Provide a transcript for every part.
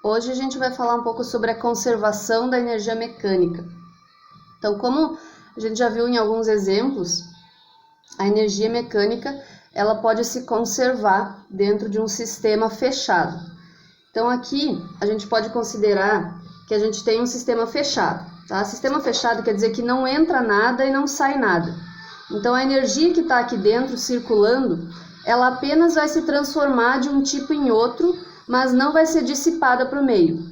Hoje a gente vai falar um pouco sobre a conservação da energia mecânica. Então, como a gente já viu em alguns exemplos, a energia mecânica ela pode se conservar dentro de um sistema fechado. Então, aqui a gente pode considerar que a gente tem um sistema fechado. Tá? Sistema fechado quer dizer que não entra nada e não sai nada. Então, a energia que está aqui dentro circulando, ela apenas vai se transformar de um tipo em outro, mas não vai ser dissipada para o meio,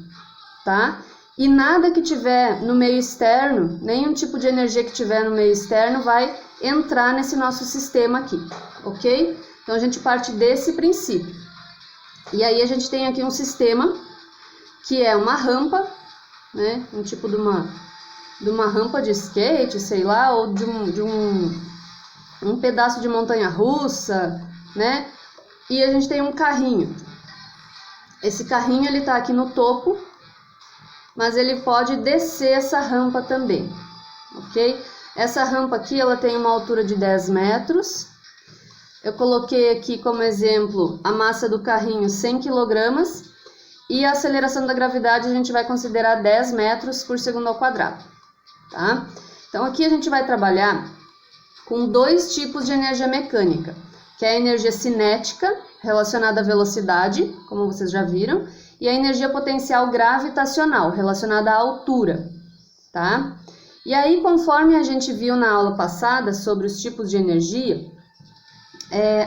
tá? E nada que tiver no meio externo, nenhum tipo de energia que tiver no meio externo vai entrar nesse nosso sistema aqui, ok? Então a gente parte desse princípio. E aí a gente tem aqui um sistema que é uma rampa, né? Um tipo de uma rampa de skate, sei lá, ou de um pedaço de montanha-russa, né? E a gente tem um carrinho. Esse carrinho ele tá aqui no topo, mas ele pode descer essa rampa também, ok? Essa rampa aqui ela tem uma altura de 10 metros. Eu coloquei aqui como exemplo a massa do carrinho 100 kg e a aceleração da gravidade a gente vai considerar 10 metros por segundo ao quadrado, tá? Então aqui a gente vai trabalhar com dois tipos de energia mecânica, que é a energia cinética, relacionada à velocidade, como vocês já viram, e a energia potencial gravitacional, relacionada à altura, tá? E aí, conforme a gente viu na aula passada sobre os tipos de energia,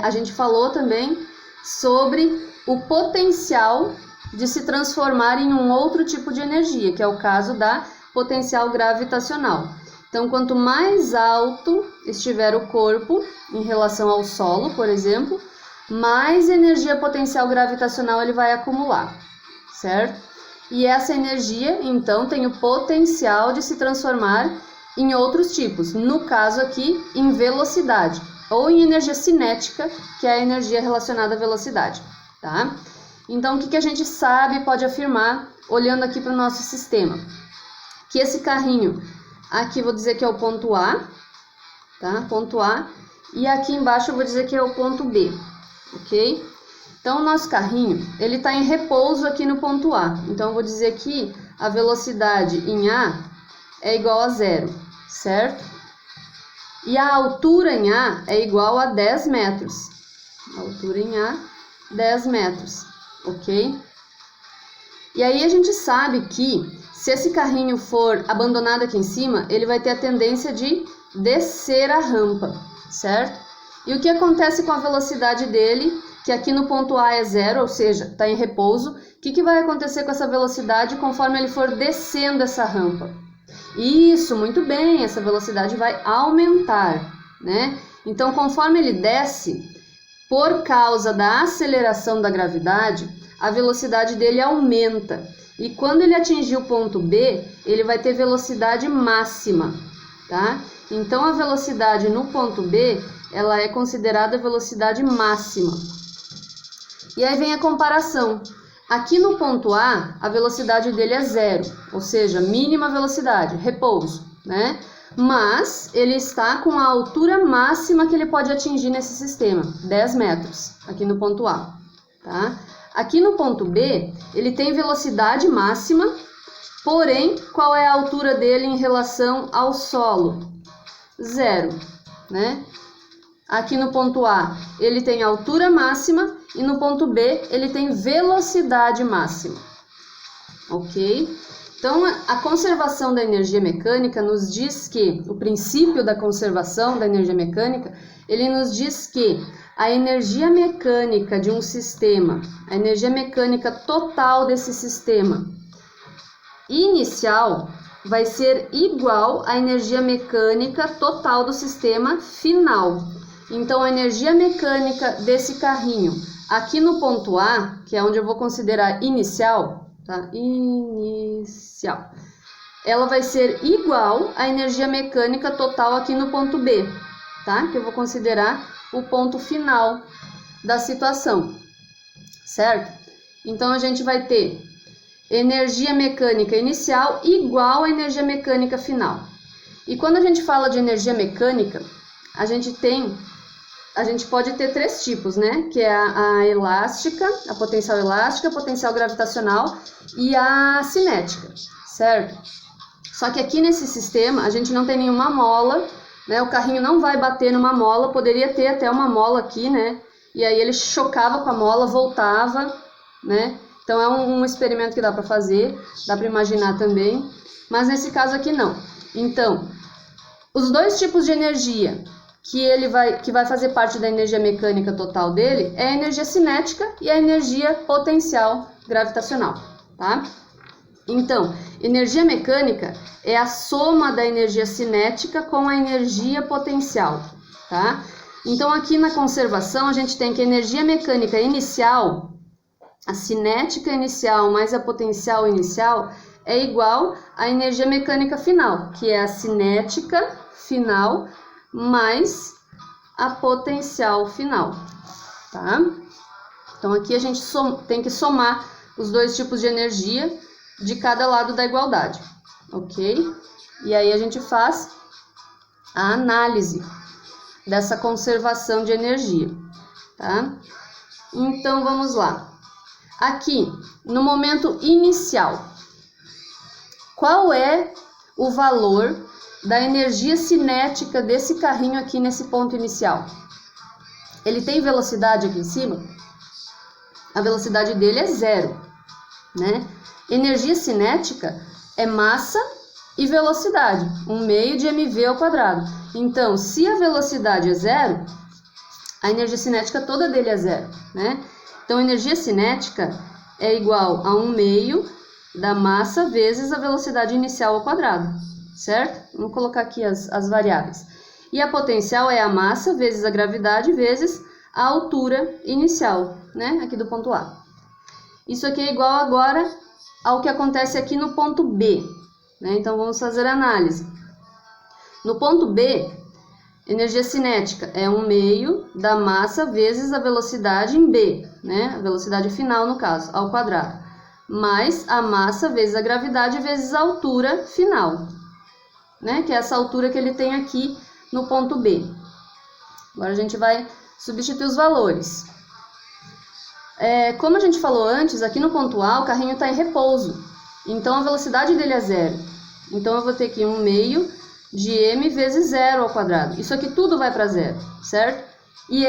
a gente falou também sobre o potencial de se transformar em um outro tipo de energia, que é o caso da potencial gravitacional. Então, quanto mais alto estiver o corpo em relação ao solo, por exemplo, mais energia potencial gravitacional ele vai acumular, certo? E essa energia, então, tem o potencial de se transformar em outros tipos, no caso aqui, em velocidade, ou em energia cinética, que é a energia relacionada à velocidade, tá? Então, o que a gente sabe, pode afirmar, olhando aqui para o nosso sistema? Que esse carrinho, aqui vou dizer que é o ponto A, tá? Ponto A, e aqui embaixo eu vou dizer que é o ponto B, ok? Então, o nosso carrinho, ele está em repouso aqui no ponto A. Então, eu vou dizer que a velocidade em A é igual a 0, certo? E a altura em A é igual a 10 metros. A altura em A, 10 metros, ok? E aí, a gente sabe que se esse carrinho for abandonado aqui em cima, ele vai ter a tendência de descer a rampa, certo? E o que acontece com a velocidade dele, que aqui no ponto A é 0, ou seja, está em repouso, o que vai acontecer com essa velocidade conforme ele for descendo essa rampa? Isso, muito bem, essa velocidade vai aumentar, né? Então, conforme ele desce, por causa da aceleração da gravidade, a velocidade dele aumenta. E quando ele atingir o ponto B, ele vai ter velocidade máxima, tá? Então, a velocidade no ponto B, ela é considerada velocidade máxima. E aí vem a comparação. Aqui no ponto A, a velocidade dele é 0, ou seja, mínima velocidade, repouso, né? Mas ele está com a altura máxima que ele pode atingir nesse sistema, 10 metros, aqui no ponto A, tá? Aqui no ponto B, ele tem velocidade máxima, porém, qual é a altura dele em relação ao solo? 0, né? Aqui no ponto A, ele tem altura máxima e no ponto B, ele tem velocidade máxima, ok? Então, a conservação da energia mecânica nos diz que, o princípio da conservação da energia mecânica, ele nos diz que a energia mecânica de um sistema, a energia mecânica total desse sistema inicial vai ser igual à energia mecânica total do sistema final. Então, a energia mecânica desse carrinho, aqui no ponto A, que é onde eu vou considerar inicial, tá? Inicial. Ela vai ser igual à energia mecânica total aqui no ponto B, tá? Que eu vou considerar o ponto final da situação, certo? Então, a gente vai ter energia mecânica inicial igual à energia mecânica final. E quando a gente fala de energia mecânica, a gente tem a gente pode ter três tipos, né? Que é a elástica, a potencial elástica, a potencial gravitacional e a cinética, certo? Só que aqui nesse sistema a gente não tem nenhuma mola, né? O carrinho não vai bater numa mola, poderia ter até uma mola aqui, né? E aí ele chocava com a mola, voltava, né? Então é um experimento que dá para fazer, dá para imaginar também, mas nesse caso aqui não. Então, os dois tipos de energia que vai fazer parte da energia mecânica total dele é a energia cinética e a energia potencial gravitacional, tá? Então, energia mecânica é a soma da energia cinética com a energia potencial, tá? Então, aqui na conservação, a gente tem que a energia mecânica inicial, a cinética inicial mais a potencial inicial, é igual à energia mecânica final, que é a cinética final mais a potencial final, tá? Então, aqui a gente tem que somar os dois tipos de energia de cada lado da igualdade, ok? E aí a gente faz a análise dessa conservação de energia, tá? Então, vamos lá. Aqui, no momento inicial, qual é o valor da energia cinética desse carrinho aqui nesse ponto inicial? Ele tem velocidade aqui em cima? A velocidade dele é zero, né? Energia cinética é massa e velocidade, 1/2 de mv ao quadrado. Então, se a velocidade é zero, a energia cinética toda dele é zero, né? Então, energia cinética é igual a 1/2 da massa vezes a velocidade inicial ao quadrado, certo? Vamos colocar aqui as variáveis. E a potencial é a massa vezes a gravidade vezes a altura inicial, né? Aqui do ponto A. Isso aqui é igual agora ao que acontece aqui no ponto B, né? Então, vamos fazer a análise. No ponto B, energia cinética é 1/2 da massa vezes a velocidade em B, né? A velocidade final, no caso, ao quadrado, mais a massa vezes a gravidade vezes a altura final, né? Que é essa altura que ele tem aqui no ponto B. Agora a gente vai substituir os valores. Como a gente falou antes, aqui no ponto A o carrinho está em repouso, então a velocidade dele é zero. Então eu vou ter aqui 1/2 de m vezes zero ao quadrado. Isso aqui tudo vai para zero, certo? E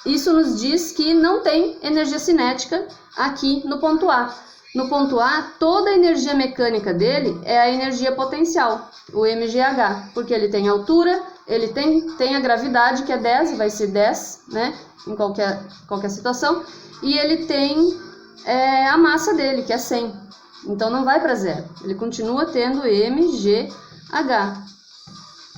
isso nos diz que não tem energia cinética aqui no ponto A. No ponto A, toda a energia mecânica dele é a energia potencial, o mgh, porque ele tem altura, ele tem a gravidade, que é 10, vai ser 10, né, em qualquer situação, e ele tem a massa dele, que é 100, então não vai para zero, ele continua tendo mgh,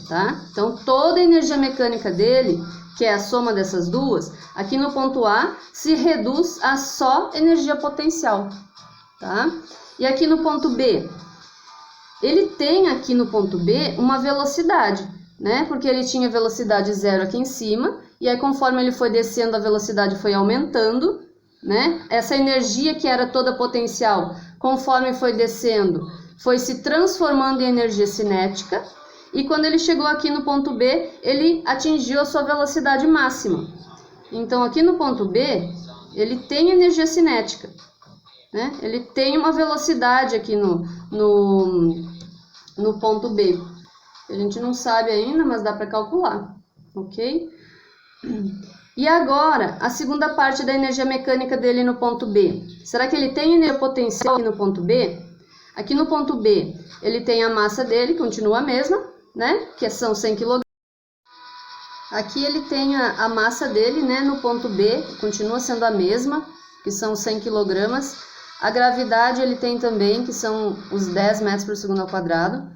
tá? Então, toda a energia mecânica dele, que é a soma dessas duas, aqui no ponto A, se reduz a só energia potencial, tá? E aqui no ponto B, ele tem aqui no ponto B uma velocidade, né? Porque ele tinha velocidade zero aqui em cima, e aí conforme ele foi descendo, a velocidade foi aumentando, né? Essa energia que era toda potencial, conforme foi descendo, foi se transformando em energia cinética, e quando ele chegou aqui no ponto B, ele atingiu a sua velocidade máxima. Então, aqui no ponto B, ele tem energia cinética, né? Ele tem uma velocidade aqui no ponto B. A gente não sabe ainda, mas dá para calcular, ok? E agora, a segunda parte da energia mecânica dele no ponto B. Será que ele tem energia potencial aqui no ponto B? Aqui no ponto B, ele tem a massa dele, continua a mesma, né? Que são 100 kg. Aqui ele tem a massa dele, né? No ponto B, continua sendo a mesma, que são 100 kg. A gravidade ele tem também, que são os 10 metros por segundo ao quadrado.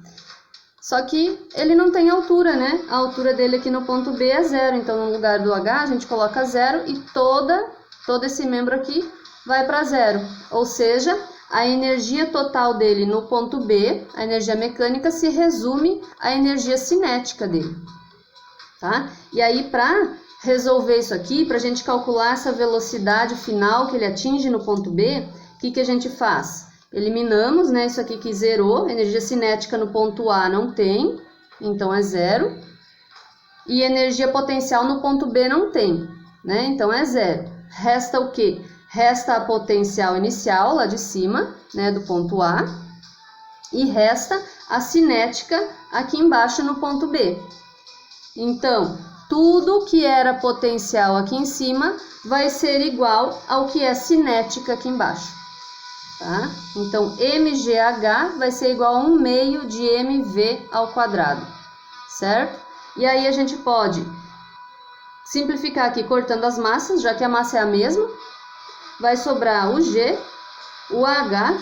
Só que ele não tem altura, né? A altura dele aqui no ponto B é zero. Então, no lugar do H, a gente coloca zero e todo esse membro aqui vai para zero. Ou seja, a energia total dele no ponto B, a energia mecânica, se resume à energia cinética dele, tá? E aí, para resolver isso aqui, para a gente calcular essa velocidade final que ele atinge no ponto B, o que a gente faz? Eliminamos, né, isso aqui que zerou, energia cinética no ponto A não tem, então é zero. e energia potencial no ponto B não tem, né? Então é zero. Resta o quê? Resta a potencial inicial lá de cima, né, do ponto A, e resta a cinética aqui embaixo no ponto B. Então, tudo que era potencial aqui em cima vai ser igual ao que é cinética aqui embaixo, tá? Então, mgh vai ser igual a 1/2 de mv ao quadrado, certo? E aí a gente pode simplificar aqui cortando as massas, já que a massa é a mesma. Vai sobrar o g, o h,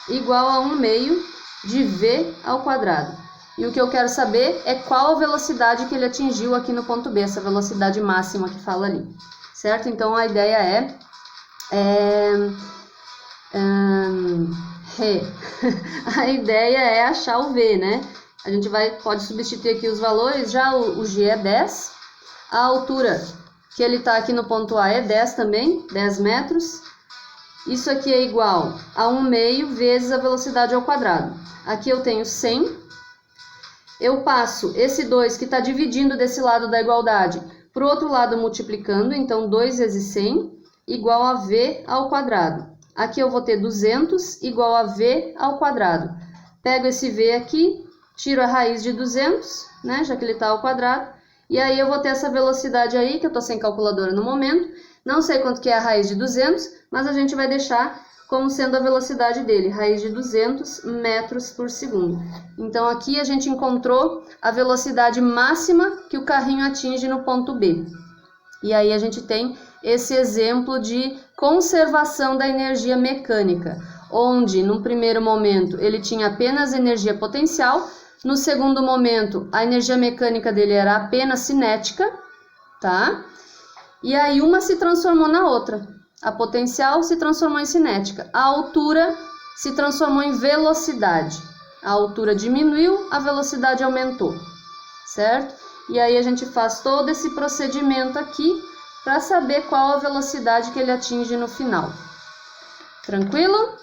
igual a 1/2 de v ao quadrado. E o que eu quero saber é qual a velocidade que ele atingiu aqui no ponto B, essa velocidade máxima que fala ali, certo? Então, a ideia a ideia é achar o v, né? A gente pode substituir aqui os valores, já o g é 10, a altura que ele está aqui no ponto A é 10 também, 10 metros. Isso aqui é igual a 1/2 vezes a velocidade ao quadrado. Aqui eu tenho 100. Eu passo esse 2 que está dividindo desse lado da igualdade para o outro lado multiplicando, então 2 vezes 100 igual a v ao quadrado. Aqui eu vou ter 200 igual a v ao quadrado. Pego esse v aqui, tiro a raiz de 200, né, já que ele está ao quadrado, e aí eu vou ter essa velocidade aí, que eu estou sem calculadora no momento, não sei quanto que é a raiz de 200, mas a gente vai deixar como sendo a velocidade dele, raiz de 200 metros por segundo. Então, aqui a gente encontrou a velocidade máxima que o carrinho atinge no ponto B. E aí a gente tem esse exemplo de conservação da energia mecânica, onde, no primeiro momento, ele tinha apenas energia potencial, no segundo momento, a energia mecânica dele era apenas cinética, tá? E aí uma se transformou na outra. A potencial se transformou em cinética. A altura se transformou em velocidade. A altura diminuiu, a velocidade aumentou, certo? E aí a gente faz todo esse procedimento aqui para saber qual a velocidade que ele atinge no final. Tranquilo?